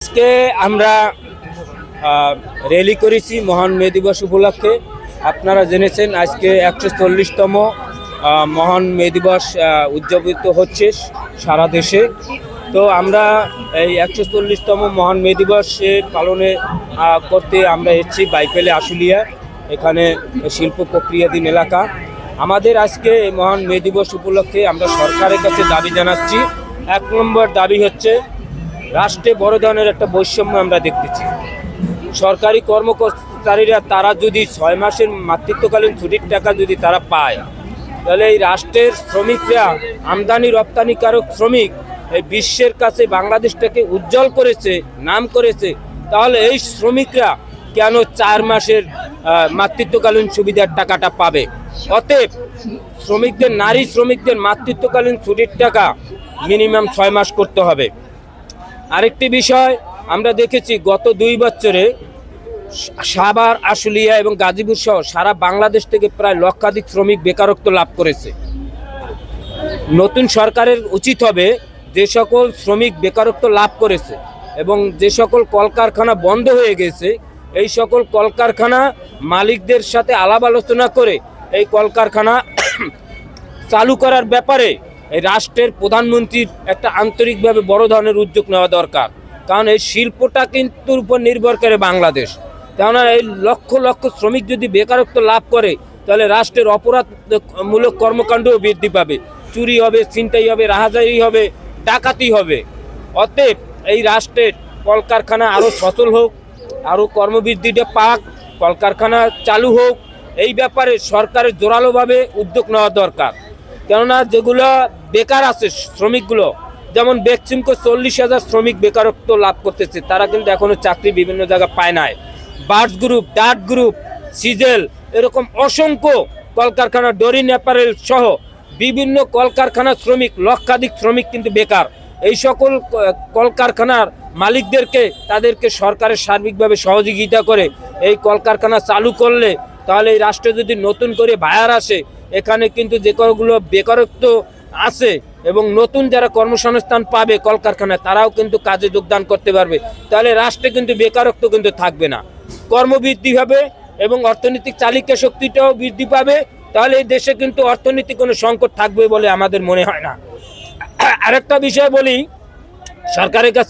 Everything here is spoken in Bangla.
আজকে আমরা র্যালি করেছি মহান মে দিবস উপলক্ষে। আপনারা জেনেছেন আজকে 140তম মহান মে দিবস উদযাপিত হচ্ছে সারা দেশে। তো আমরা এই 140তম মহান মে দিবস পালনে করতে আমরা এসেছি বাইপেলে আশুলিয়া, এখানে শিল্প প্রক্রিয়াধীন এলাকা। আমাদের আজকে এই মহান মে দিবস উপলক্ষে আমরা সরকারের কাছে দাবি জানাচ্ছি। 1 নম্বর দাবি হচ্ছে, রাষ্ট্রে বড় ধরনের একটা বৈষম্য আমরা দেখতেছি। সরকারি কর্মচারীরা তারা যদি 6 মাসের মাতৃত্বকালীন ছুটির টাকা যদি তারা পায়, তাহলে এই রাষ্ট্রের শ্রমিকরা আমদানি রপ্তানিকারক শ্রমিক এই বিশ্বের কাছে বাংলাদেশটাকে উজ্জ্বল করেছে, নাম করেছে। তাহলে এই শ্রমিকরা কেন 4 মাসের মাতৃত্বকালীন সুবিধার টাকাটা পাবে? অতএব শ্রমিকদের, নারী শ্রমিকদের মাতৃত্বকালীন ছুটির টাকা মিনিমাম 6 মাস করতে হবে। আরেকটি বিষয় আমরা দেখেছি, গত 2 বছরে সাভার, আশুলিয়া এবং গাজীপুর সহ সারা বাংলাদেশ থেকে প্রায় লক্ষাধিক শ্রমিক বেকারত্ব লাভ করেছে। নতুন সরকারের উচিত হবে যে সকল শ্রমিক বেকারত্ব লাভ করেছে এবং যে সকল কলকারখানা বন্ধ হয়ে গেছে, এই সকল কলকারখানা মালিকদের সাথে আলাপ আলোচনা করে এই কলকারখানা চালু করার ব্যাপারে এই রাষ্ট্রের প্রধানমন্ত্রীর একটা আন্তরিকভাবে বড় ধরনের উদ্যোগ নেওয়া দরকার। কারণ এই শিল্পটা কিন্তু উপর নির্ভর করে বাংলাদেশ। কেননা এই লক্ষ লক্ষ শ্রমিক যদি বেকারত্ব লাভ করে, তাহলে রাষ্ট্রের অপরাধমূলক কর্মকাণ্ডও বৃদ্ধি পাবে। চুরি হবে, ছিনতাই হবে, রাহাজারি হবে, ডাকাতি হবে। অতএব এই রাষ্ট্রের কলকারখানা আরও সচল হোক, আরও কর্মবৃদ্ধিটা পাক, কলকারখানা চালু হোক, এই ব্যাপারে সরকারের জোরালোভাবে উদ্যোগ নেওয়া দরকার। কেননা যেগুলো বেকার আছে শ্রমিকগুলো, যেমন বেক্সিমকো 40,000 শ্রমিক বেকারত্ব লাভ করতেছে, তারা কিন্তু এখনও চাকরি বিভিন্ন জায়গায় পায় নাই। বার্ডস গ্রুপ, ডার্ট গ্রুপ, সিজেল, এরকম অসংখ্য কলকারখানা, ডরিন অ্যাপারেল সহ বিভিন্ন কলকারখানার শ্রমিক, লক্ষাধিক শ্রমিক কিন্তু বেকার। এই সকল কলকারখানার মালিকদেরকে, তাদেরকে সরকারের সার্বিকভাবে সহযোগিতা করে এই কলকারখানা চালু করলে, তাহলে এই রাষ্ট্রে যদি নতুন করে বায়ার আসে, এখানে কিন্তু যে কতগুলো বেকারত্ব আছে এবং নতুন যারা কর্মসংস্থান পাবে কলকারখানায়, তারাও কিন্তু কাজে যোগদান করতে পারবে। তাহলে রাষ্ট্রে কিন্তু বেকারত্ব কিন্তু থাকবে না, কর্মবৃদ্ধি হবে এবং অর্থনৈতিক চালিকা শক্তিটাও বৃদ্ধি পাবে। তাহলে এই দেশে কিন্তু অর্থনৈতিক কোনো সংকট থাকবে বলে আমাদের মনে হয় না। আরেকটা বিষয় বলি, সরকারের কাছে